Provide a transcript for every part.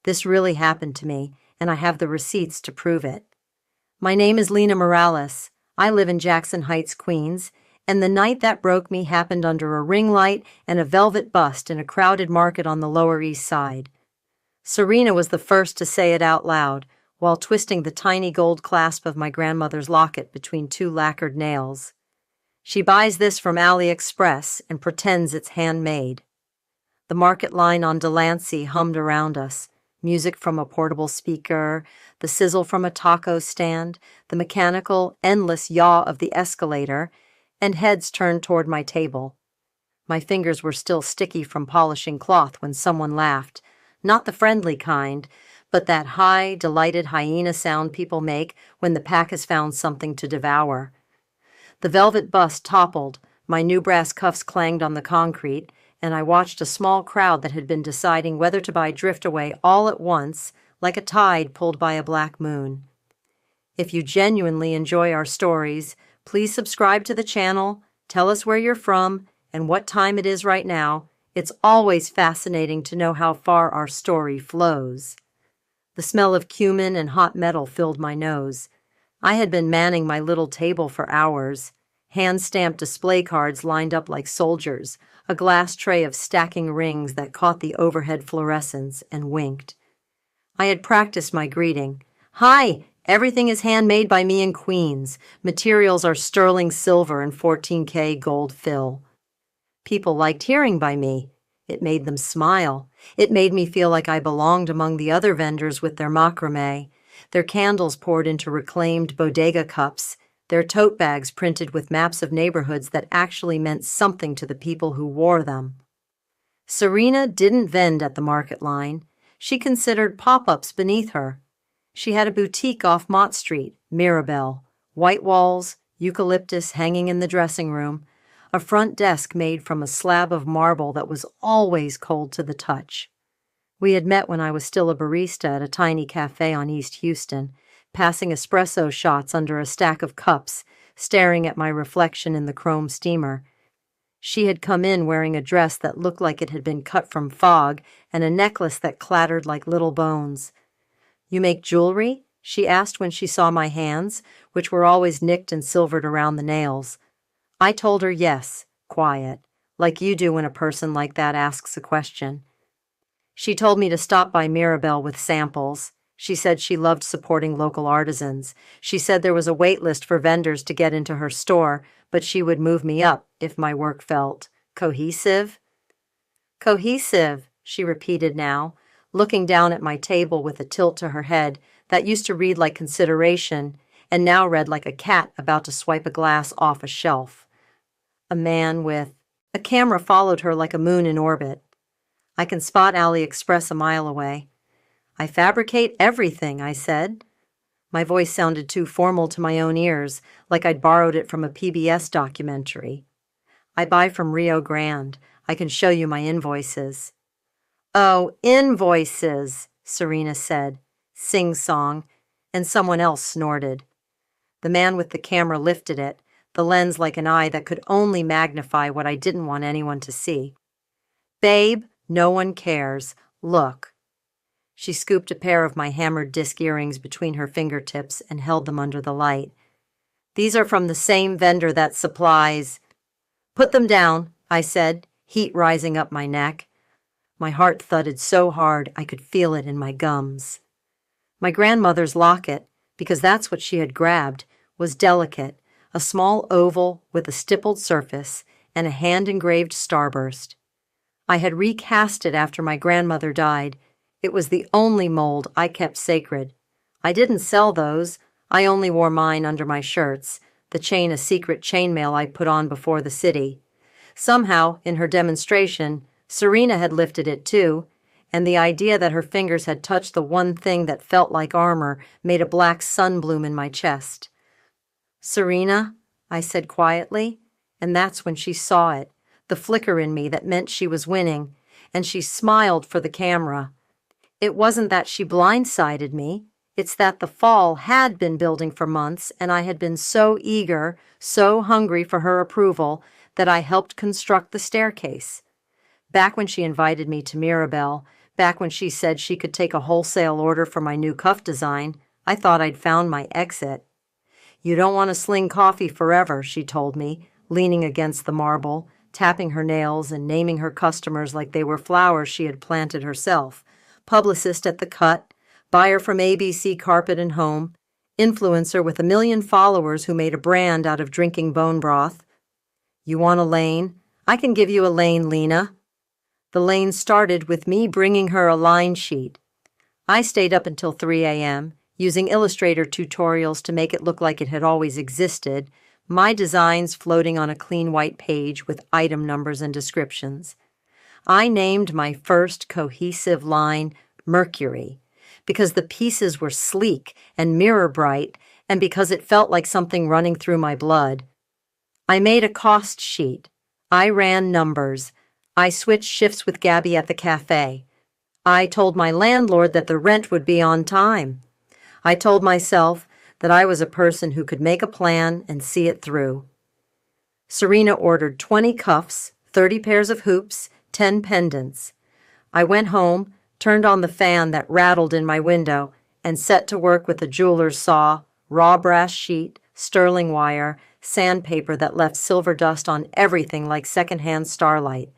This really happened to me, and I have the receipts to prove it. My name is Lena Morales. I live in Jackson Heights, Queens, and the night that broke me happened under a ring light and a velvet bust in a crowded market on the Lower East Side. Serena was the first to say it out loud, while twisting the tiny gold clasp of my grandmother's locket between two lacquered nails. She buys this from AliExpress and pretends it's handmade. The market line on Delancey hummed around us, music from a portable speaker, the sizzle from a taco stand, the mechanical, endless yaw of the escalator, and heads turned toward my table. My fingers were still sticky from polishing cloth when someone laughed, not the friendly kind, but that high, delighted hyena sound people make when the pack has found something to devour. The velvet bust toppled, my new brass cuffs clanged on the concrete, and I watched a small crowd that had been deciding whether to buy Driftaway all at once, like a tide pulled by a black moon. If you genuinely enjoy our stories, please subscribe to the channel, tell us where you're from, and what time it is right now. It's always fascinating to know how far our story flows. The smell of cumin and hot metal filled my nose. I had been manning my little table for hours. Hand-stamped display cards lined up like soldiers, a glass tray of stacking rings that caught the overhead fluorescence and winked. I had practiced my greeting. Hi, everything is handmade by me in Queens. Materials are sterling silver and 14K gold fill. People liked hearing by me. It made them smile. It made me feel like I belonged among the other vendors with their macrame, their candles poured into reclaimed bodega cups, their tote bags printed with maps of neighborhoods that actually meant something to the people who wore them. Serena didn't vend at the market line. She considered pop-ups beneath her. She had a boutique off Mott Street, Mirabelle, white walls, eucalyptus hanging in the dressing room, a front desk made from a slab of marble that was always cold to the touch. We had met when I was still a barista at a tiny cafe on East Houston, passing espresso shots under a stack of cups, staring at my reflection in the chrome steamer. She had come in wearing a dress that looked like it had been cut from fog and a necklace that clattered like little bones. "You make jewelry?" she asked when she saw my hands, which were always nicked and silvered around the nails. I told her yes, quiet, like you do when a person like that asks a question. She told me to stop by Mirabelle with samples. She said she loved supporting local artisans. She said there was a wait list for vendors to get into her store, but she would move me up if my work felt cohesive. Cohesive, she repeated now, looking down at my table with a tilt to her head that used to read like consideration and now read like a cat about to swipe a glass off a shelf. A man with a camera followed her like a moon in orbit. I can spot AliExpress a mile away. I fabricate everything, I said. My voice sounded too formal to my own ears, like I'd borrowed it from a PBS documentary. I buy from Rio Grande. I can show you my invoices. Oh, invoices, Serena said, sing-song, and someone else snorted. The man with the camera lifted it, the lens like an eye that could only magnify what I didn't want anyone to see. Babe, no one cares. Look. She scooped a pair of my hammered disc earrings between her fingertips and held them under the light. These are from the same vendor that supplies. Put them down, I said, heat rising up my neck. My heart thudded so hard I could feel it in my gums. My grandmother's locket, because that's what she had grabbed, was delicate, a small oval with a stippled surface and a hand-engraved starburst. I had recast it after my grandmother died. It was the only mold I kept sacred. I didn't sell those. I only wore mine under my shirts, the chain a secret chainmail I put on before the city. Somehow, in her demonstration, Serena had lifted it too, and the idea that her fingers had touched the one thing that felt like armor made a black sun bloom in my chest. "Serena," I said quietly, and that's when she saw it, the flicker in me that meant she was winning, and she smiled for the camera. It wasn't that she blindsided me. It's that the fall had been building for months, and I had been so eager, so hungry for her approval, that I helped construct the staircase. Back when she invited me to Mirabelle, Back when she said she could take a wholesale order for my new cuff design, I thought I'd found my exit. "You don't want to sling coffee forever," she told me, leaning against the marble, tapping her nails and naming her customers like they were flowers she had planted herself. Publicist at the Cut, buyer from ABC Carpet and Home, influencer with 1 million followers who made a brand out of drinking bone broth. "You want a lane? I can give you a lane, Lena." The lane started with me bringing her a line sheet. I stayed up until 3 a.m., using Illustrator tutorials to make it look like it had always existed, my designs floating on a clean white page with item numbers and descriptions. I named my first cohesive line Mercury because the pieces were sleek and mirror bright and because it felt like something running through my blood. I made a cost sheet. I ran numbers. I switched shifts with Gabby at the cafe. I told my landlord that the rent would be on time. I told myself that I was a person who could make a plan and see it through. Serena ordered 20 cuffs, 30 pairs of hoops, 10 pendants. I went home, turned on the fan that rattled in my window, and set to work with a jeweler's saw, raw brass sheet, sterling wire, sandpaper that left silver dust on everything like secondhand starlight.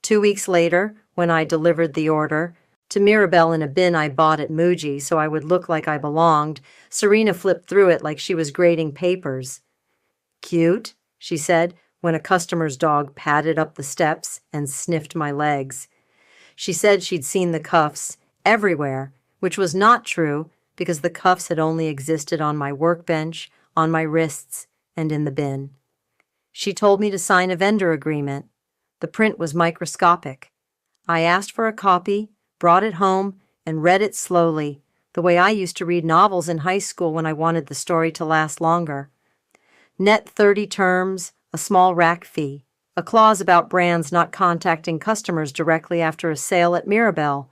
2 weeks later, when I delivered the order, to Mirabelle in a bin I bought at Muji so I would look like I belonged, Serena flipped through it like she was grading papers. "Cute," she said, when a customer's dog padded up the steps and sniffed my legs. She said she'd seen the cuffs everywhere, which was not true because the cuffs had only existed on my workbench, on my wrists, and in the bin. She told me to sign a vendor agreement. The print was microscopic. I asked for a copy, brought it home, and read it slowly, the way I used to read novels in high school when I wanted the story to last longer. Net 30 terms, a small rack fee, a clause about brands not contacting customers directly after a sale at Mirabelle.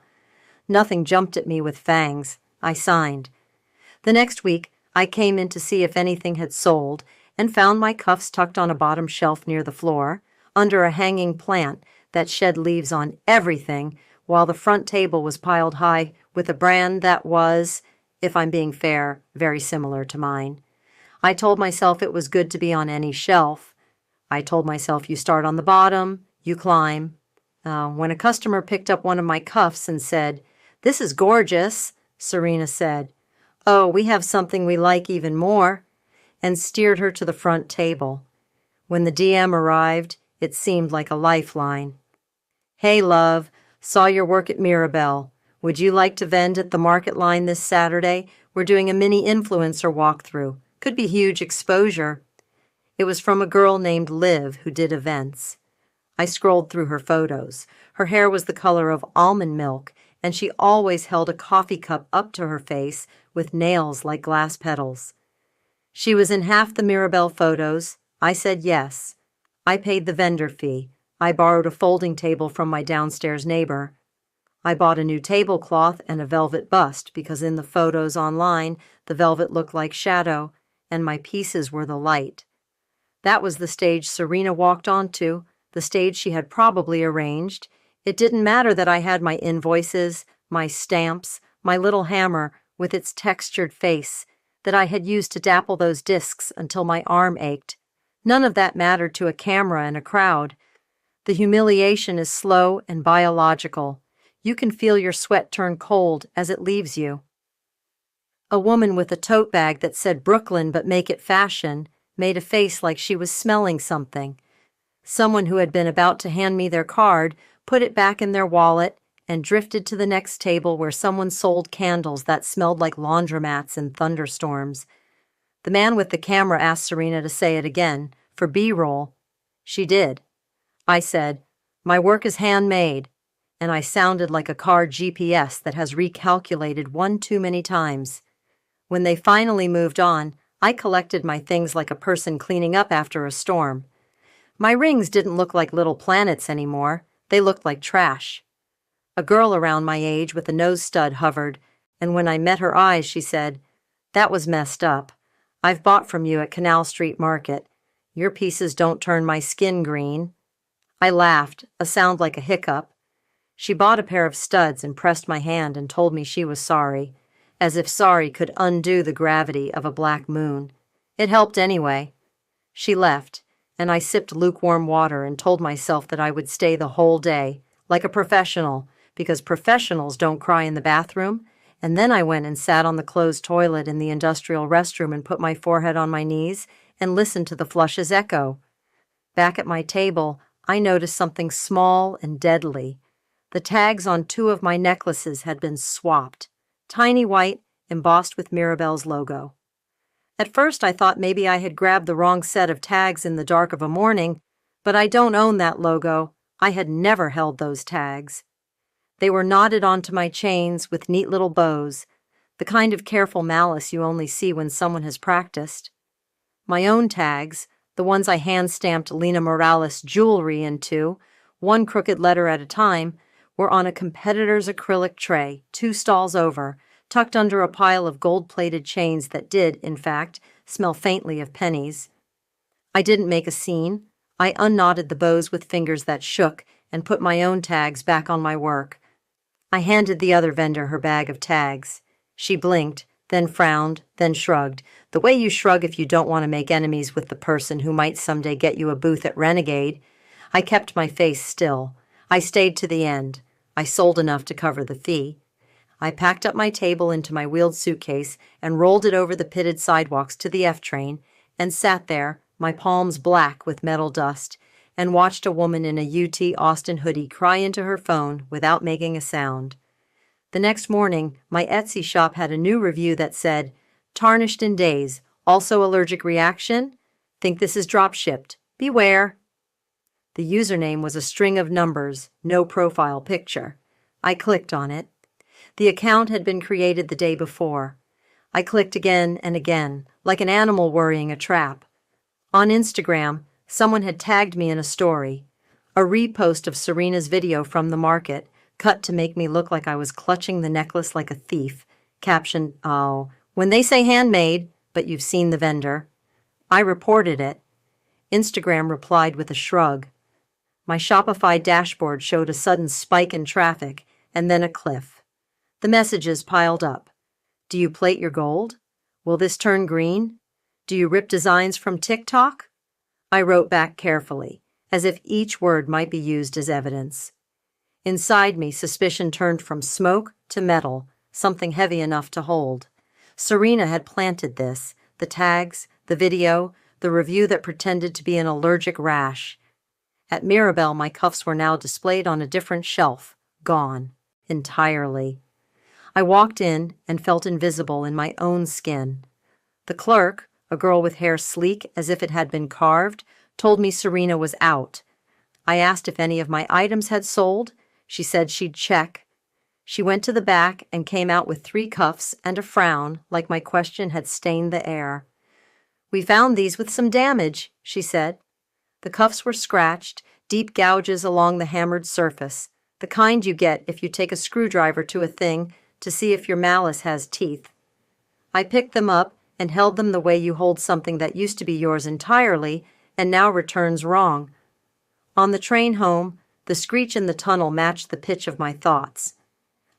Nothing jumped at me with fangs. I signed. The next week, I came in to see if anything had sold and found my cuffs tucked on a bottom shelf near the floor, under a hanging plant that shed leaves on everything, while the front table was piled high with a brand that was, if I'm being fair, very similar to mine. I told myself it was good to be on any shelf. I told myself you start on the bottom, you climb. When a customer picked up one of my cuffs and said, "This is gorgeous," Serena said, "Oh, we have something we like even more," and steered her to the front table. When the DM arrived, it seemed like a lifeline. "Hey, love. Saw your work at Mirabelle. Would you like to vend at the market line this Saturday? We're doing a mini influencer walkthrough. Could be huge exposure." It was from a girl named Liv who did events. I scrolled through her photos. Her hair was the color of almond milk, and she always held a coffee cup up to her face with nails like glass petals. She was in half the Mirabelle photos. I said yes. I paid the vendor fee. I borrowed a folding table from my downstairs neighbor. I bought a new tablecloth and a velvet bust because in the photos online, the velvet looked like shadow, and my pieces were the light. That was the stage Serena walked onto, the stage she had probably arranged. It didn't matter that I had my invoices, my stamps, my little hammer with its textured face, that I had used to dapple those discs until my arm ached. None of that mattered to a camera and a crowd. The humiliation is slow and biological. You can feel your sweat turn cold as it leaves you. A woman with a tote bag that said Brooklyn but make it fashion made a face like she was smelling something. Someone who had been about to hand me their card put it back in their wallet and drifted to the next table where someone sold candles that smelled like laundromats in thunderstorms. The man with the camera asked Serena to say it again, for B-roll. She did. I said, "My work is handmade," and I sounded like a car GPS that has recalculated one too many times. When they finally moved on, I collected my things like a person cleaning up after a storm. My rings didn't look like little planets anymore. They looked like trash. A girl around my age with a nose stud hovered, and when I met her eyes, she said, "That was messed up. I've bought from you at Canal Street Market. Your pieces don't turn my skin green." I laughed, a sound like a hiccup. She bought a pair of studs and pressed my hand and told me she was sorry, as if sorry could undo the gravity of a black moon. It helped anyway. She left, and I sipped lukewarm water and told myself that I would stay the whole day, like a professional, because professionals don't cry in the bathroom. And then I went and sat on the closed toilet in the industrial restroom and put my forehead on my knees and listened to the flushes echo. Back at my table, I noticed something small and deadly. The tags on 2 of my necklaces had been swapped, tiny white, embossed with Mirabelle's logo. At first I thought maybe I had grabbed the wrong set of tags in the dark of a morning, but I don't own that logo. I had never held those tags. They were knotted onto my chains with neat little bows, the kind of careful malice you only see when someone has practiced. My own tags, the ones I hand-stamped Lina Morales jewelry into, 1 crooked letter at a time, were on a competitor's acrylic tray, 2 stalls over, tucked under a pile of gold-plated chains that did, in fact, smell faintly of pennies. I didn't make a scene. I unknotted the bows with fingers that shook and put my own tags back on my work. I handed the other vendor her bag of tags. She blinked, then frowned, then shrugged, the way you shrug if you don't want to make enemies with the person who might someday get you a booth at Renegade. I kept my face still. I stayed to the end. I sold enough to cover the fee. I packed up my table into my wheeled suitcase and rolled it over the pitted sidewalks to the F train and sat there, my palms black with metal dust, and watched a woman in a UT Austin hoodie cry into her phone without making a sound. The next morning, my Etsy shop had a new review that said, "Tarnished in days, also allergic reaction? Think this is drop shipped. Beware." The username was a string of numbers, no profile picture. I clicked on it. The account had been created the day before. I clicked again and again, like an animal worrying a trap. On Instagram, someone had tagged me in a story, a repost of Serena's video from the market, cut to make me look like I was clutching the necklace like a thief, captioned, "Oh, when they say handmade, but you've seen the vendor." I reported it. Instagram replied with a shrug. My Shopify dashboard showed a sudden spike in traffic and then a cliff. The messages piled up. Do you plate your gold? Will this turn green? Do you rip designs from TikTok? I wrote back carefully, as if each word might be used as evidence. Inside me, suspicion turned from smoke to metal, something heavy enough to hold. Serena had planted this, the tags, the video, the review that pretended to be an allergic rash. At Mirabelle, my cuffs were now displayed on a different shelf, gone, entirely. I walked in and felt invisible in my own skin. The clerk, a girl with hair sleek as if it had been carved, told me Serena was out. I asked if any of my items had sold. She said she'd check. She went to the back and came out with 3 cuffs and a frown, like my question had stained the air. "We found these with some damage," she said. The cuffs were scratched, deep gouges along the hammered surface, the kind you get if you take a screwdriver to a thing to see if your malice has teeth. I picked them up and held them the way you hold something that used to be yours entirely and now returns wrong. On the train home, the screech in the tunnel matched the pitch of my thoughts.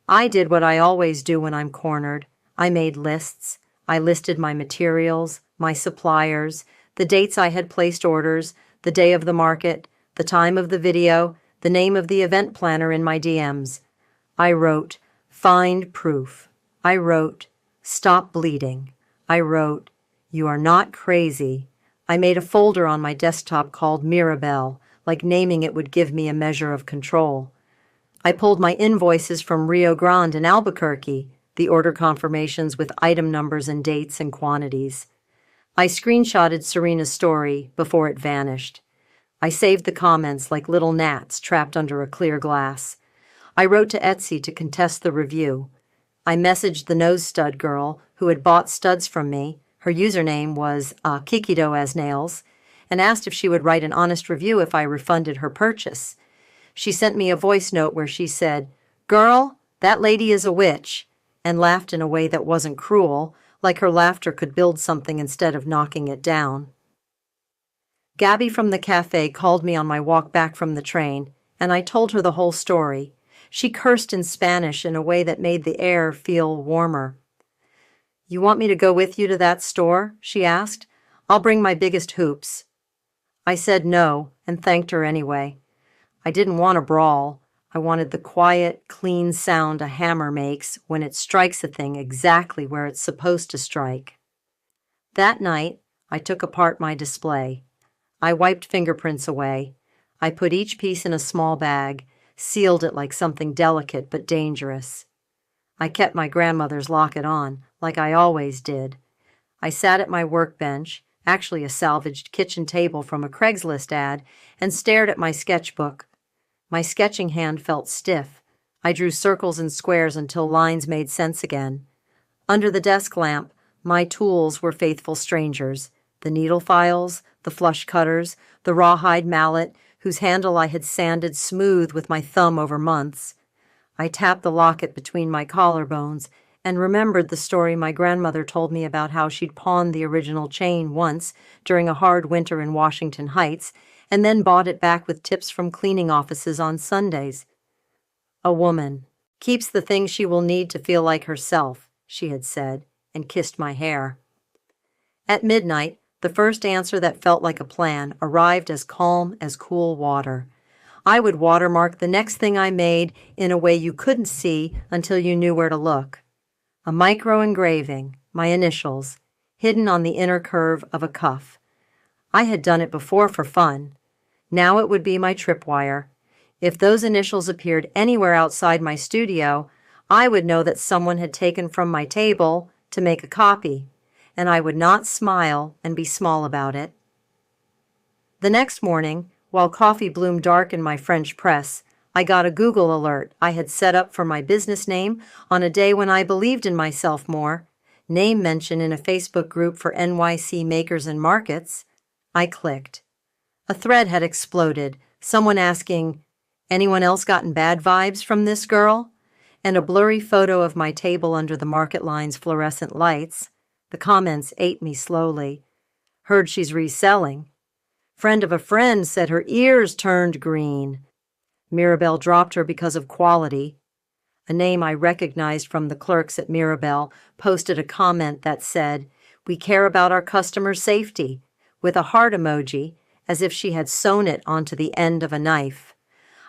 I did what I always do when I'm cornered. I made lists. I listed my materials, my suppliers, the dates I had placed orders, the day of the market, the time of the video, the name of the event planner in my DMs. I wrote, "Find proof." I wrote, "Stop bleeding." I wrote, "You are not crazy." I made a folder on my desktop called Mirabelle, like naming it would give me a measure of control. I pulled my invoices from Rio Grande and Albuquerque, the order confirmations with item numbers and dates and quantities. I screenshotted Serena's story before it vanished. I saved the comments like little gnats trapped under a clear glass. I wrote to Etsy to contest the review. I messaged the nose stud girl who had bought studs from me, her username was Kikido as nails, and asked if she would write an honest review if I refunded her purchase. She sent me a voice note where she said, "Girl, that lady is a witch," and laughed in a way that wasn't cruel, like her laughter could build something instead of knocking it down. Gabby from the cafe called me on my walk back from the train, and I told her the whole story. She cursed in Spanish in a way that made the air feel warmer. "You want me to go with you to that store?" she asked. "I'll bring my biggest hoops." I said no and thanked her anyway. I didn't want a brawl. I wanted the quiet, clean sound a hammer makes when it strikes a thing exactly where it's supposed to strike. That night, I took apart my display. I wiped fingerprints away. I put each piece in a small bag, sealed it like something delicate but dangerous. I kept my grandmother's locket on, like I always did. I sat at my workbench, actually a salvaged kitchen table from a Craigslist ad, and stared at my sketchbook. My sketching hand felt stiff. I drew circles and squares until lines made sense again. Under the desk lamp, my tools were faithful strangers: the needle files, the flush cutters, the rawhide mallet, whose handle I had sanded smooth with my thumb over months. I tapped the locket between my collarbones and remembered the story my grandmother told me about how she'd pawned the original chain once during a hard winter in Washington Heights and then bought it back with tips from cleaning offices on Sundays. "A woman keeps the things she will need to feel like herself," she had said, and kissed my hair. At midnight, the first answer that felt like a plan arrived as calm as cool water. I would watermark the next thing I made in a way you couldn't see until you knew where to look. A micro-engraving, my initials, hidden on the inner curve of a cuff. I had done it before for fun. Now it would be my tripwire. If those initials appeared anywhere outside my studio, I would know that someone had taken from my table to make a copy, and I would not smile and be small about it. The next morning, while coffee bloomed dark in my French press, I got a Google alert I had set up for my business name on a day when I believed in myself more. Name mention in a Facebook group for NYC makers and markets. I clicked. A thread had exploded, someone asking, "Anyone else gotten bad vibes from this girl?" And a blurry photo of my table under the market line's fluorescent lights. The comments ate me slowly. "Heard she's reselling." "Friend of a friend said her ears turned green." "Mirabelle dropped her because of quality." A name I recognized from the clerks at Mirabelle posted a comment that said, "We care about our customers' safety," with a heart emoji, as if she had sewn it onto the end of a knife.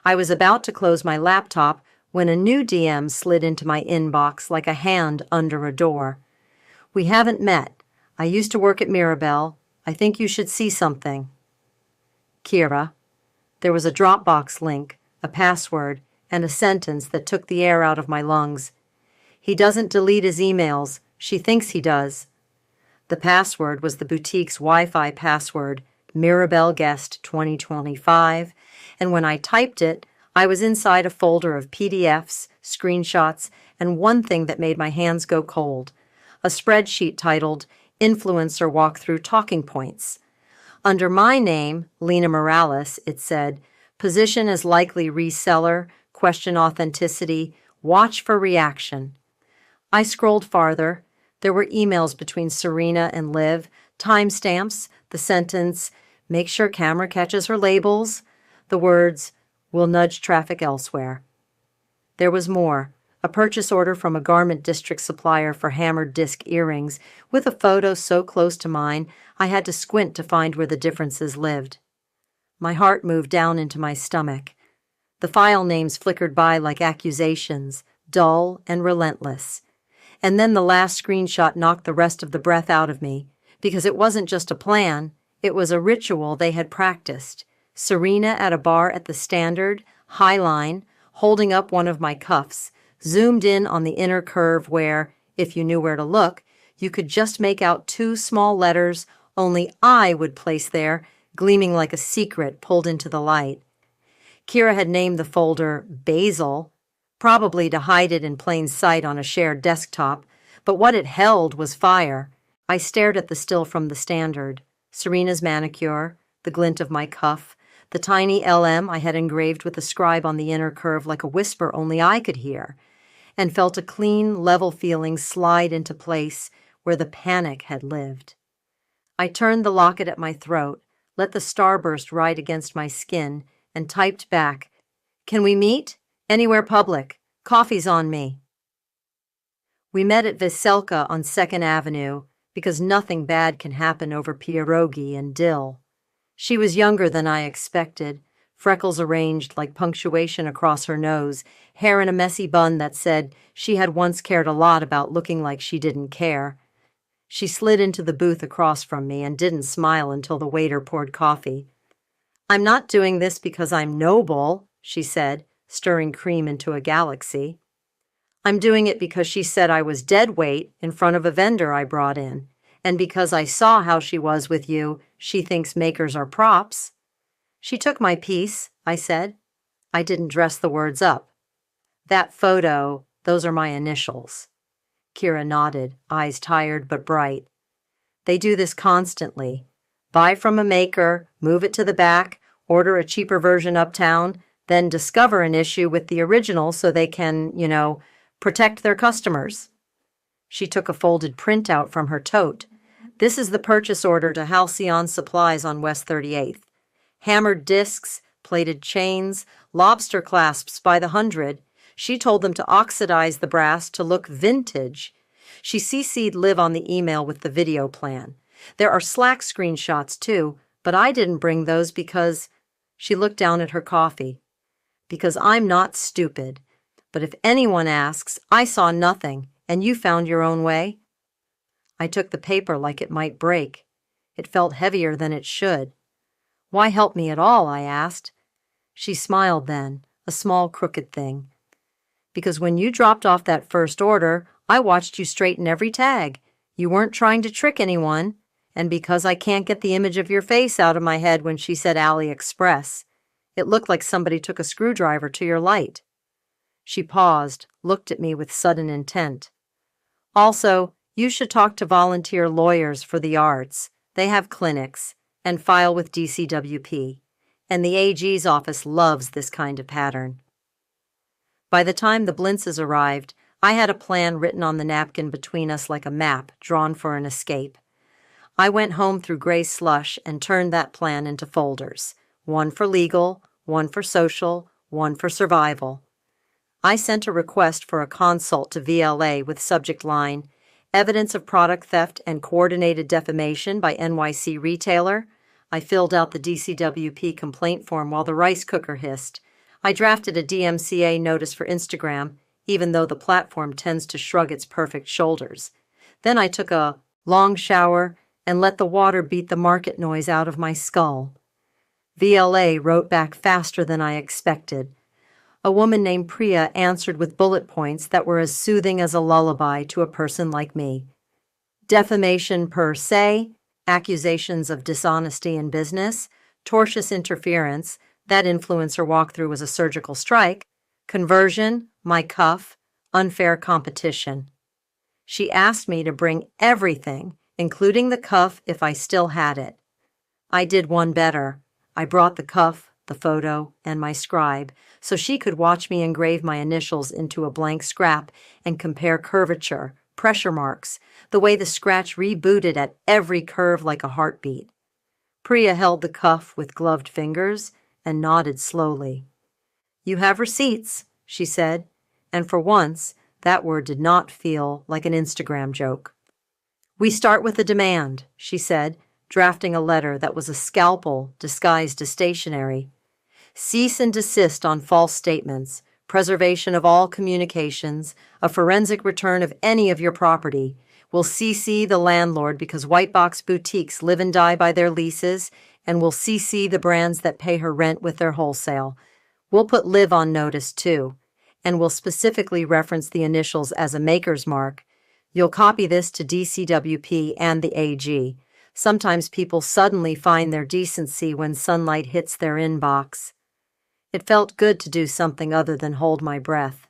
I was about to close my laptop when a new DM slid into my inbox like a hand under a door. "We haven't met. I used to work at Mirabelle. I think you should see something." Kira. There was a Dropbox link, a password, and a sentence that took the air out of my lungs. "He doesn't delete his emails. She thinks he does." The password was the boutique's Wi-Fi password, Mirabelle Guest 2025, and when I typed it, I was inside a folder of PDFs, screenshots, and one thing that made my hands go cold: a spreadsheet titled Influencer Walkthrough Talking Points. Under my name, Lena Morales, it said, "Position as likely reseller, question authenticity, watch for reaction." I scrolled farther. There were emails between Serena and Liv, timestamps, the sentence, "Make sure camera catches her labels," the words, "We'll nudge traffic elsewhere." There was more, a purchase order from a garment district supplier for hammered disc earrings, with a photo so close to mine I had to squint to find where the differences lived. My heart moved down into my stomach. The file names flickered by like accusations, dull and relentless. And then the last screenshot knocked the rest of the breath out of me, because it wasn't just a plan, it was a ritual they had practiced. Serena at a bar at the Standard, Highline, holding up one of my cuffs, zoomed in on the inner curve where, if you knew where to look, you could just make out two small letters only I would place there, gleaming like a secret pulled into the light. Kira had named the folder Basil, probably to hide it in plain sight on a shared desktop, but what it held was fire. I stared at the still from the Standard, Serena's manicure, the glint of my cuff, the tiny LM I had engraved with a scribe on the inner curve like a whisper only I could hear, and felt a clean, level feeling slide into place where the panic had lived. I turned the locket at my throat, let the starburst ride against my skin, and typed back, "Can we meet? Anywhere public. Coffee's on me. We met at Veselka on 2nd Avenue because nothing bad can happen over pierogi and dill. She was younger than I expected, freckles arranged like punctuation across her nose, hair in a messy bun that said she had once cared a lot about looking like she didn't care. She slid into the booth across from me and didn't smile until the waiter poured coffee. "I'm not doing this because I'm noble," she said, stirring cream into a galaxy. "I'm doing it because she said I was dead weight in front of a vendor I brought in, and because I saw how she was with you, she thinks makers are props." "She took my piece," I said. I didn't dress the words up. "That photo, those are my initials." Kira nodded, eyes tired but bright. "They do this constantly. Buy from a maker, move it to the back, order a cheaper version uptown, then discover an issue with the original so they can, protect their customers." She took a folded printout from her tote. "This is the purchase order to Halcyon Supplies on West 38th. Hammered discs, plated chains, lobster clasps by the hundred. She told them to oxidize the brass to look vintage." She CC'd Liv on the email with the video plan. "There are Slack screenshots too, but I didn't bring those because—" She looked down at her coffee. "Because I'm not stupid. But if anyone asks, I saw nothing, and you found your own way." I took the paper like it might break. It felt heavier than it should. "Why help me at all?" I asked. She smiled then, a small crooked thing. "Because when you dropped off that first order, I watched you straighten every tag. You weren't trying to trick anyone. And because I can't get the image of your face out of my head when she said AliExpress. It looked like somebody took a screwdriver to your light." She paused, looked at me with sudden intent. "Also, you should talk to volunteer lawyers for the arts. They have clinics, and file with DCWP. And the AG's office loves this kind of pattern." By the time the Blintzes arrived, I had a plan written on the napkin between us like a map drawn for an escape. I went home through gray slush and turned that plan into folders. One for legal, one for social, one for survival. I sent a request for a consult to VLA with subject line, "Evidence of product theft and coordinated defamation by NYC retailer." I filled out the DCWP complaint form while the rice cooker hissed. I drafted a DMCA notice for Instagram, even though the platform tends to shrug its perfect shoulders. Then I took a long shower and let the water beat the market noise out of my skull. VLA wrote back faster than I expected. A woman named Priya answered with bullet points that were as soothing as a lullaby to a person like me. Defamation per se, accusations of dishonesty in business, tortious interference, that influencer walkthrough was a surgical strike, conversion, my cuff, unfair competition. She asked me to bring everything, including the cuff if I still had it. I did one better. I brought the cuff, the photo, and my scribe, so she could watch me engrave my initials into a blank scrap and compare curvature, pressure marks, the way the scratch rebooted at every curve like a heartbeat. Priya held the cuff with gloved fingers and nodded slowly. "You have receipts," she said, and for once, that word did not feel like an Instagram joke. "We start with a demand," she said, drafting a letter that was a scalpel disguised as stationery. "Cease and desist on false statements, preservation of all communications, a forensic return of any of your property. We'll CC the landlord because white box boutiques live and die by their leases, and we'll CC the brands that pay her rent with their wholesale. We'll put Liv on notice too, and we'll specifically reference the initials as a maker's mark. You'll copy this to DCWP and the AG. Sometimes people suddenly find their decency when sunlight hits their inbox." It felt good to do something other than hold my breath.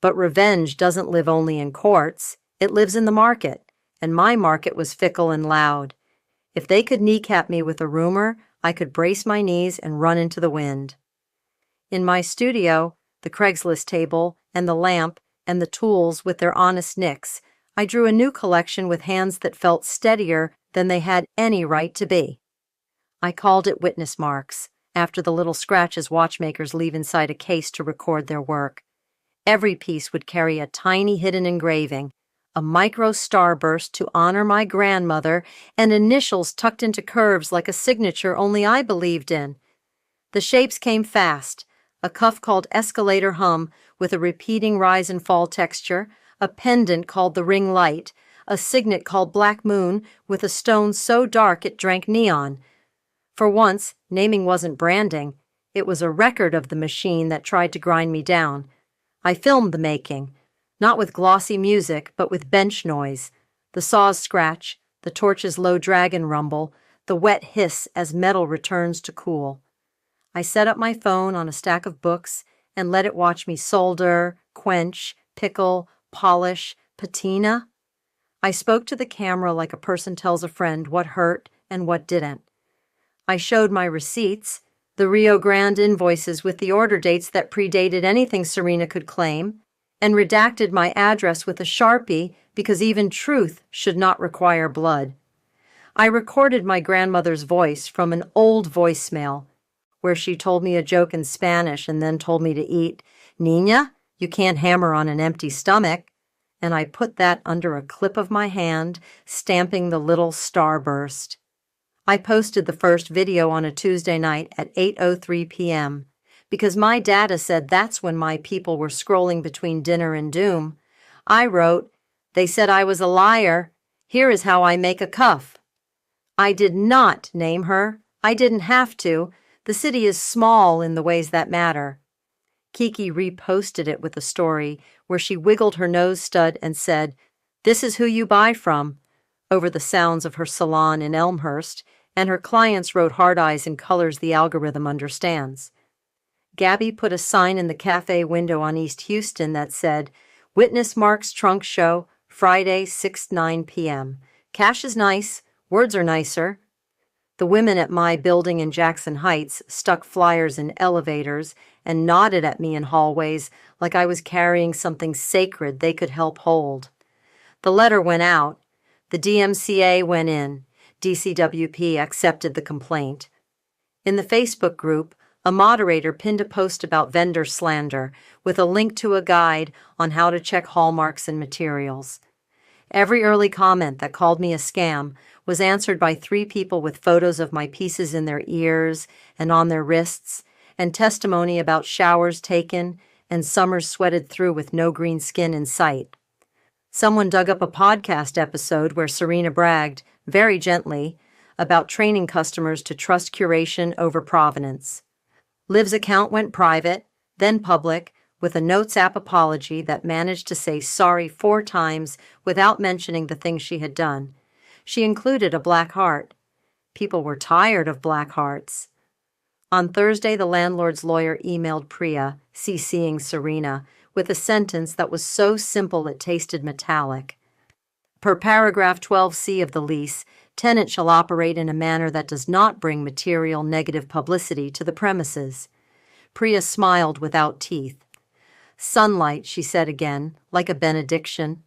But revenge doesn't live only in courts. It lives in the market, and my market was fickle and loud. If they could kneecap me with a rumor, I could brace my knees and run into the wind. In my studio, the Craigslist table, and the lamp, and the tools with their honest nicks, I drew a new collection with hands that felt steadier than they had any right to be. I called it witness marks, after the little scratches watchmakers leave inside a case to record their work. Every piece would carry a tiny hidden engraving, a micro starburst to honor my grandmother, and initials tucked into curves like a signature only I believed in. The shapes came fast: a cuff called Escalator Hum with a repeating rise and fall texture, a pendant called the Ring Light, a signet called Black Moon with a stone so dark it drank neon. For once, naming wasn't branding. It was a record of the machine that tried to grind me down. I filmed the making, not with glossy music, but with bench noise, the saw's scratch, the torch's low dragon rumble, the wet hiss as metal returns to cool. I set up my phone on a stack of books and let it watch me solder, quench, pickle, polish, patina. I spoke to the camera like a person tells a friend what hurt and what didn't. I showed my receipts, the Rio Grande invoices with the order dates that predated anything Serena could claim, and redacted my address with a Sharpie because even truth should not require blood. I recorded my grandmother's voice from an old voicemail where she told me a joke in Spanish and then told me to eat. "Niña, you can't hammer on an empty stomach." And I put that under a clip of my hand, stamping the little starburst. I posted the first video on a Tuesday night at 8:03 p.m. because my data said that's when my people were scrolling between dinner and doom. I wrote, "They said I was a liar. Here is how I make a cuff." I did not name her. I didn't have to. The city is small in the ways that matter. Kiki reposted it with a story where she wiggled her nose stud and said, "This is who you buy from," over the sounds of her salon in Elmhurst, and her clients wrote hard eyes in colors the algorithm understands. Gabby put a sign in the cafe window on East Houston that said, "Witness Mark's Trunk Show, Friday, 6-9 p.m. Cash is nice, words are nicer." The women at my building in Jackson Heights stuck flyers in elevators and nodded at me in hallways like I was carrying something sacred they could help hold. The letter went out. The DMCA went in. DCWP accepted the complaint. In the Facebook group, a moderator pinned a post about vendor slander with a link to a guide on how to check hallmarks and materials. Every early comment that called me a scam was answered by 3 people with photos of my pieces in their ears and on their wrists, and testimony about showers taken and summers sweated through with no green skin in sight. Someone dug up a podcast episode where Serena bragged, very gently, about training customers to trust curation over provenance. Liv's account went private, then public, with a Notes app apology that managed to say sorry 4 times without mentioning the things she had done. She included a black heart. People were tired of black hearts. On Thursday, the landlord's lawyer emailed Priya, CCing Serena, with a sentence that was so simple it tasted metallic. Per paragraph 12C of the lease, tenant shall operate in a manner that does not bring material negative publicity to the premises. Priya smiled without teeth. "Sunlight," she said again, like a benediction.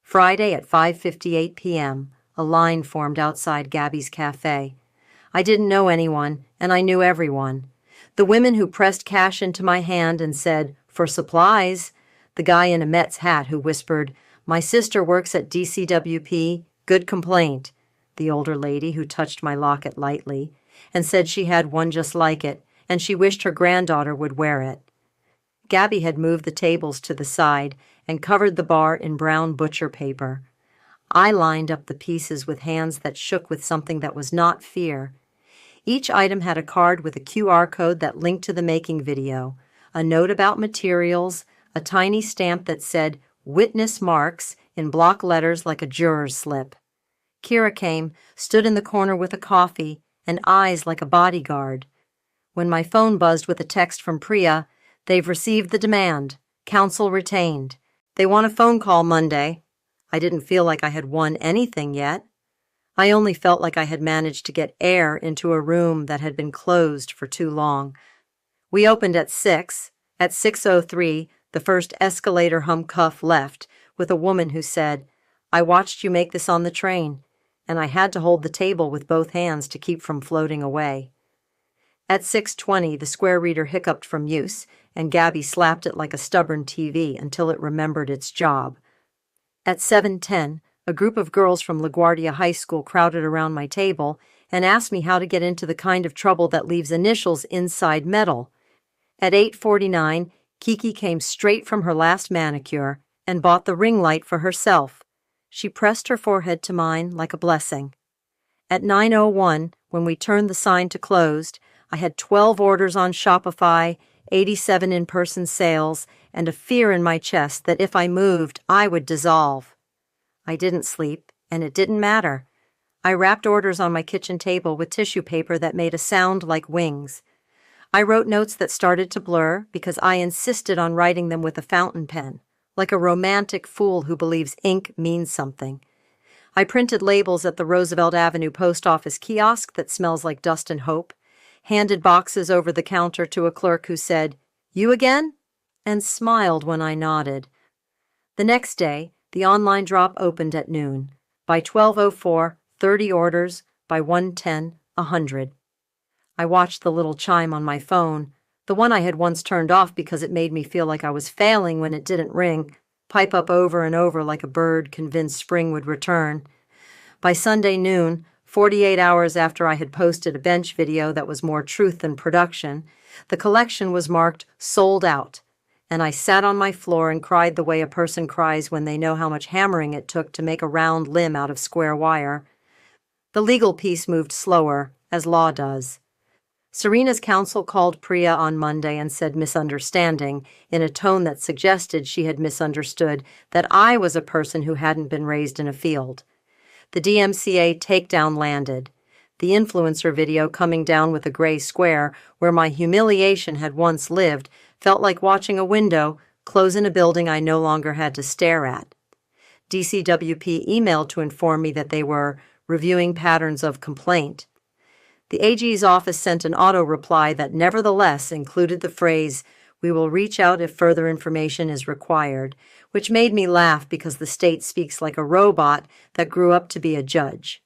Friday at 5:58 p.m., a line formed outside Gabby's cafe. I didn't know anyone, and I knew everyone. The women who pressed cash into my hand and said, "For supplies," the guy in a Mets hat who whispered, "My sister works at DCWP, good complaint," the older lady who touched my locket lightly, and said she had one just like it, and she wished her granddaughter would wear it. Gabby had moved the tables to the side and covered the bar in brown butcher paper. I lined up the pieces with hands that shook with something that was not fear. Each item had a card with a QR code that linked to the making video, a note about materials, a tiny stamp that said "Witness Marks" in block letters like a juror's slip. Kira came, stood in the corner with a coffee, and eyes like a bodyguard. When my phone buzzed with a text from Priya, "They've received the demand. Counsel retained. They want a phone call Monday." I didn't feel like I had won anything yet. I only felt like I had managed to get air into a room that had been closed for too long. We opened at 6. At 6:03, the first Escalator Hum cuff left, with a woman who said, "I watched you make this on the train," and I had to hold the table with both hands to keep from floating away. At 6:20, the square reader hiccuped from use, and Gabby slapped it like a stubborn TV until it remembered its job. At 7:10, a group of girls from LaGuardia High School crowded around my table and asked me how to get into the kind of trouble that leaves initials inside metal. At 8:49, Kiki came straight from her last manicure and bought the ring light for herself. She pressed her forehead to mine like a blessing. At 9:01, when we turned the sign to closed, I had 12 orders on Shopify, 87 in-person sales, and a fear in my chest that if I moved, I would dissolve. I didn't sleep, and it didn't matter. I wrapped orders on my kitchen table with tissue paper that made a sound like wings. I wrote notes that started to blur because I insisted on writing them with a fountain pen, like a romantic fool who believes ink means something. I printed labels at the Roosevelt Avenue post office kiosk that smells like dust and hope, handed boxes over the counter to a clerk who said, "You again?" and smiled when I nodded. The next day, the online drop opened at noon. By 12:04, 30 orders. By 1:10, 100. I watched the little chime on my phone, the one I had once turned off because it made me feel like I was failing when it didn't ring, pipe up over and over like a bird convinced spring would return. By Sunday noon, 48 hours after I had posted a bench video that was more truth than production, the collection was marked sold out, and I sat on my floor and cried the way a person cries when they know how much hammering it took to make a round limb out of square wire. The legal piece moved slower, as law does. Serena's counsel called Priya on Monday and said misunderstanding, in a tone that suggested she had misunderstood that I was a person who hadn't been raised in a field. The DMCA takedown landed. The influencer video coming down with a gray square where my humiliation had once lived felt like watching a window close in a building I no longer had to stare at. DCWP emailed to inform me that they were reviewing patterns of complaint. The AG's office sent an auto reply that nevertheless included the phrase, "We will reach out if further information is required," which made me laugh because the state speaks like a robot that grew up to be a judge.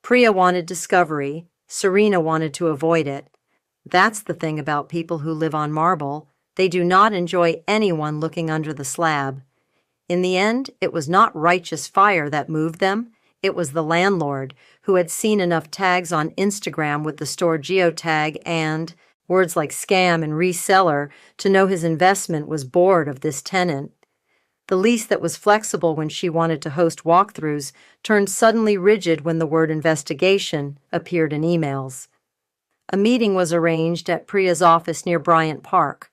Priya wanted discovery. Serena wanted to avoid it. That's the thing about people who live on marble. They do not enjoy anyone looking under the slab. In the end, it was not righteous fire that moved them. It was the landlord, who had seen enough tags on Instagram with the store geotag and words like scam and reseller to know his investment was bored of this tenant. The lease that was flexible when she wanted to host walkthroughs turned suddenly rigid when the word investigation appeared in emails. A meeting was arranged at Priya's office near Bryant Park.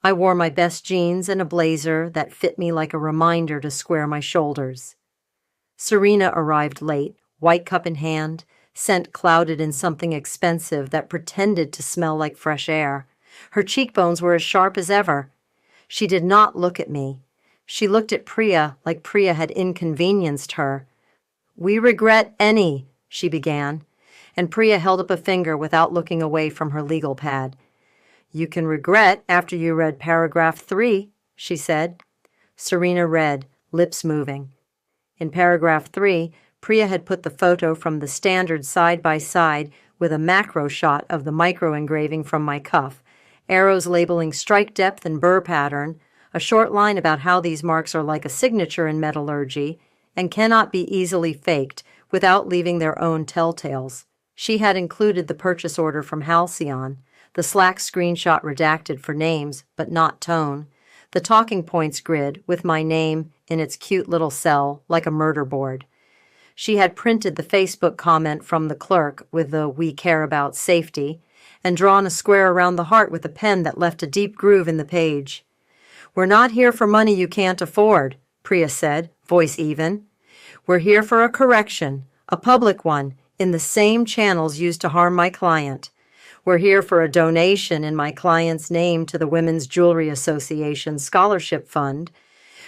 I wore my best jeans and a blazer that fit me like a reminder to square my shoulders. Serena arrived late, white cup in hand, scent clouded in something expensive that pretended to smell like fresh air. Her cheekbones were as sharp as ever. She did not look at me. She looked at Priya like Priya had inconvenienced her. "We regret any," she began, and Priya held up a finger without looking away from her legal pad. "You can regret after you read paragraph 3, she said. Serena read, lips moving. In paragraph 3, Priya had put the photo from the standard side by side with a macro shot of the micro engraving from my cuff, arrows labeling strike depth and burr pattern, a short line about how these marks are like a signature in metallurgy and cannot be easily faked without leaving their own telltales. She had included the purchase order from Halcyon, the Slack screenshot redacted for names but not tone, the talking points grid with my name in its cute little cell like a murder board. She had printed the Facebook comment from the clerk with the "We care about safety" and drawn a square around the heart with a pen that left a deep groove in the page. "We're not here for money you can't afford," Priya said, voice even. "We're here for a correction, a public one, in the same channels used to harm my client. We're here for a donation in my client's name to the Women's Jewelry Association Scholarship Fund.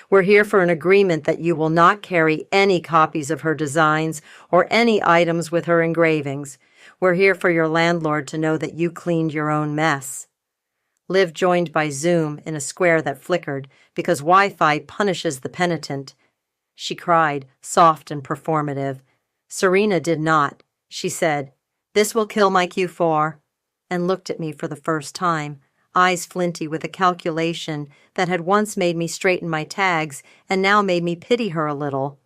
We're here for an agreement that you will not carry any copies of her designs or any items with her engravings. We're here for your landlord to know that you cleaned your own mess." Liv joined by Zoom in a square that flickered because Wi-Fi punishes the penitent. She cried, soft and performative. Serena did not. She said, "This will kill my Q4." and looked at me for the first time, eyes flinty with a calculation that had once made me straighten my tags and now made me pity her a little.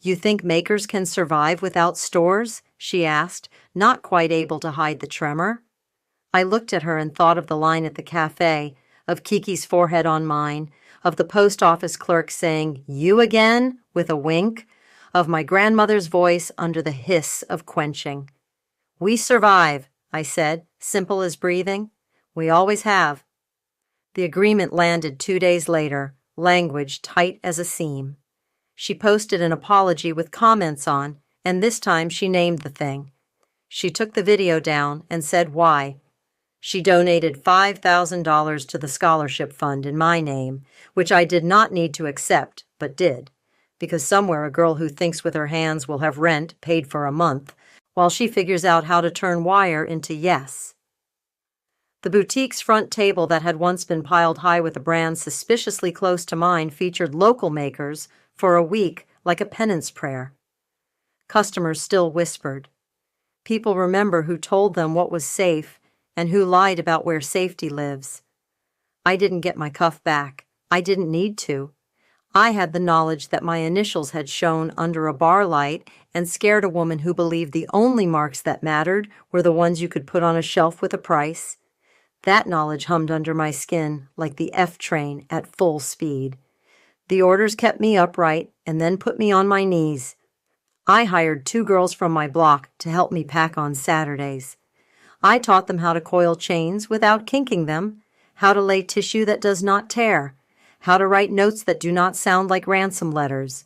"You think makers can survive without stores?" she asked, not quite able to hide the tremor. I looked at her and thought of the line at the cafe, of Kiki's forehead on mine, of the post office clerk saying, "You again?" with a wink, of my grandmother's voice under the hiss of quenching. "We survive," I said, simple as breathing. "We always have." The agreement landed 2 days later, language tight as a seam. She posted an apology with comments on, and this time she named the thing. She took the video down and said why. She donated $5,000 to the scholarship fund in my name, which I did not need to accept, but did, because somewhere a girl who thinks with her hands will have rent paid for a month, while she figures out how to turn wire into yes. The boutique's front table that had once been piled high with a brand suspiciously close to mine featured local makers for a week like a penance prayer. Customers still whispered. People remember who told them what was safe and who lied about where safety lives. I didn't get my cuff back. I didn't need to. I had the knowledge that my initials had shown under a bar light and scared a woman who believed the only marks that mattered were the ones you could put on a shelf with a price. That knowledge hummed under my skin like the F train at full speed. The orders kept me upright and then put me on my knees. I hired 2 girls from my block to help me pack on Saturdays. I taught them how to coil chains without kinking them, how to lay tissue that does not tear, how to write notes that do not sound like ransom letters.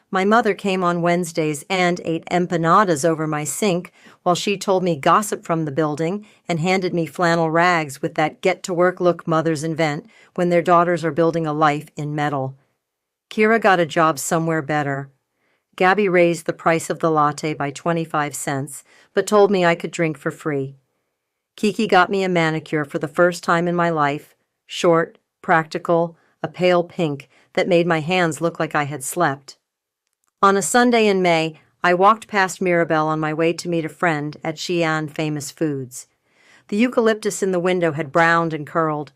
My mother came on Wednesdays and ate empanadas over my sink while she told me gossip from the building and handed me flannel rags with that get-to-work look mothers invent when their daughters are building a life in metal. Kira got a job somewhere better. Gabby raised the price of the latte by 25 cents, but told me I could drink for free. Kiki got me a manicure for the first time in my life, short, practical, a pale pink that made my hands look like I had slept. On a Sunday in May, I walked past Mirabelle on my way to meet a friend at Xi'an Famous Foods. The eucalyptus in the window had browned and curled.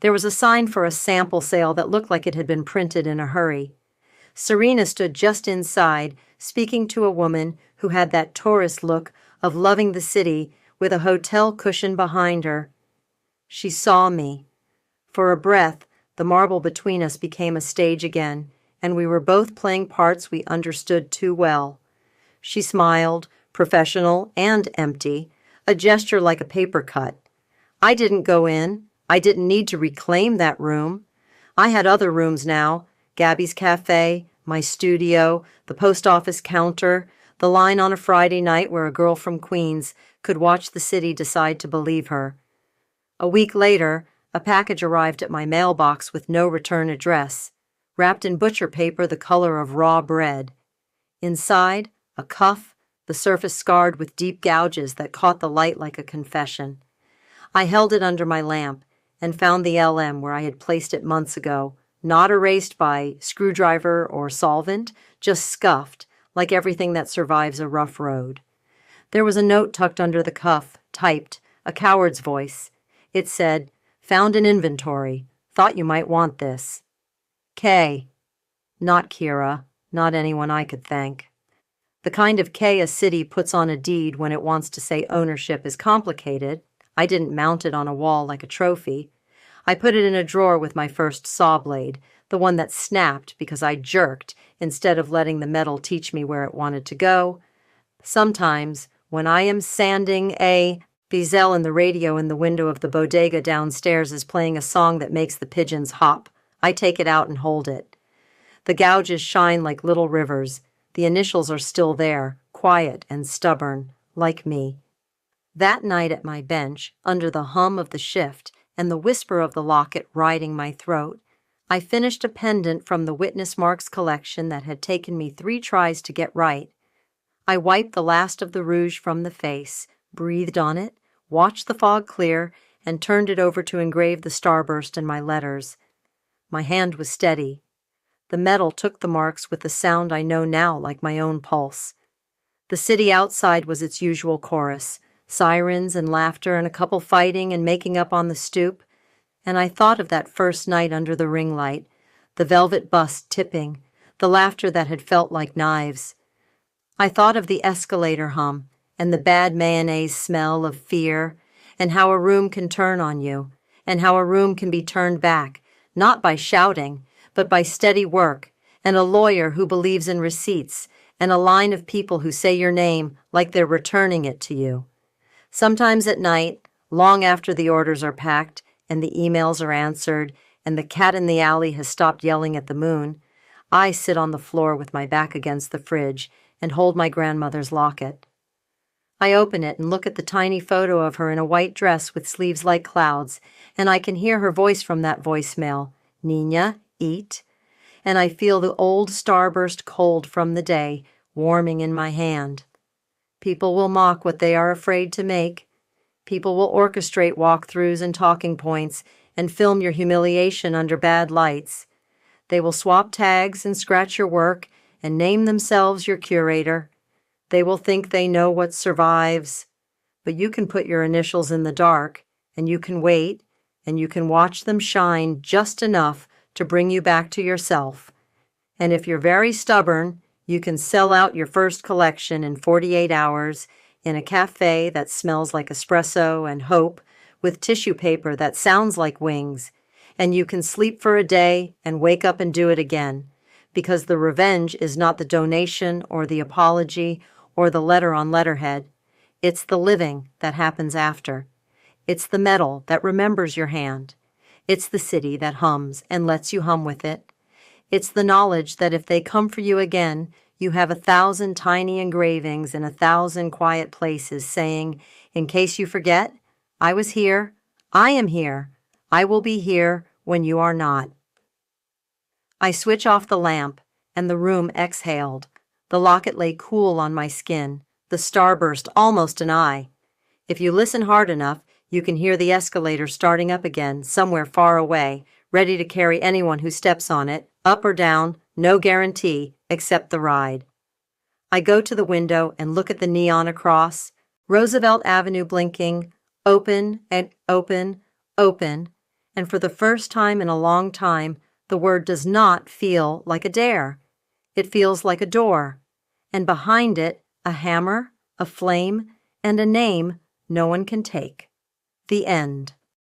There was a sign for a sample sale that looked like it had been printed in a hurry. Serena stood just inside, speaking to a woman who had that tourist look of loving the city with a hotel cushion behind her. She saw me. For a breath, the marble between us became a stage again, and we were both playing parts we understood too well. She smiled, professional and empty, a gesture like a paper cut. I didn't go in. I didn't need to reclaim that room. I had other rooms now, Gabby's cafe, my studio, the post office counter, the line on a Friday night where a girl from Queens could watch the city decide to believe her. A week later, a package arrived at my mailbox with no return address, wrapped in butcher paper the color of raw bread. Inside, a cuff, the surface scarred with deep gouges that caught the light like a confession. I held it under my lamp and found the LM where I had placed it months ago, not erased by screwdriver or solvent, just scuffed, like everything that survives a rough road. There was a note tucked under the cuff, typed, a coward's voice. It said, "Found in inventory. Thought you might want this. K." Not Kira, not anyone I could thank. The kind of K a city puts on a deed when it wants to say ownership is complicated. I didn't mount it on a wall like a trophy. I put it in a drawer with my first saw blade, the one that snapped because I jerked instead of letting the metal teach me where it wanted to go. Sometimes, when I am sanding a Bizel and the radio in the window of the bodega downstairs is playing a song that makes the pigeons hop, I take it out and hold it. The gouges shine like little rivers. The initials are still there, quiet and stubborn, like me. That night at my bench, under the hum of the shift and the whisper of the locket riding my throat, I finished a pendant from the Witness Marks collection that had taken me 3 tries to get right. I wiped the last of the rouge from the face, breathed on it, watched the fog clear, and turned it over to engrave the starburst in my letters. My hand was steady. The metal took the marks with the sound I know now like my own pulse. The city outside was its usual chorus, sirens and laughter and a couple fighting and making up on the stoop. And I thought of that first night under the ring light, the velvet bust tipping, the laughter that had felt like knives. I thought of the escalator hum and the bad mayonnaise smell of fear, and how a room can turn on you, and how a room can be turned back, not by shouting, but by steady work, and a lawyer who believes in receipts, and a line of people who say your name like they're returning it to you. Sometimes at night, long after the orders are packed, and the emails are answered, and the cat in the alley has stopped yelling at the moon, I sit on the floor with my back against the fridge and hold my grandmother's locket. I open it and look at the tiny photo of her in a white dress with sleeves like clouds, and I can hear her voice from that voicemail, "Nina, eat." And I feel the old starburst cold from the day warming in my hand. People will mock what they are afraid to make. People will orchestrate walkthroughs and talking points and film your humiliation under bad lights. They will swap tags and scratch your work and name themselves your curator. They will think they know what survives, but you can put your initials in the dark, and you can wait, and you can watch them shine just enough to bring you back to yourself. And if you're very stubborn, you can sell out your first collection in 48 hours in a cafe that smells like espresso and hope, with tissue paper that sounds like wings. And you can sleep for a day and wake up and do it again, because the revenge is not the donation or the apology or the letter on letterhead. It's the living that happens after. It's the metal that remembers your hand. It's the city that hums and lets you hum with it. It's the knowledge that if they come for you again, you have 1,000 tiny engravings in 1,000 quiet places saying, in case you forget, I was here, I am here, I will be here when you are not. I switch off the lamp, and the room exhaled. The locket lay cool on my skin, the starburst almost an eye. If you listen hard enough, you can hear the escalator starting up again, somewhere far away, ready to carry anyone who steps on it, up or down, no guarantee, except the ride. I go to the window and look at the neon across, Roosevelt Avenue blinking, open and open, open, and for the first time in a long time, the word does not feel like a dare. It feels like a door, and behind it, a hammer, a flame, and a name no one can take. The end.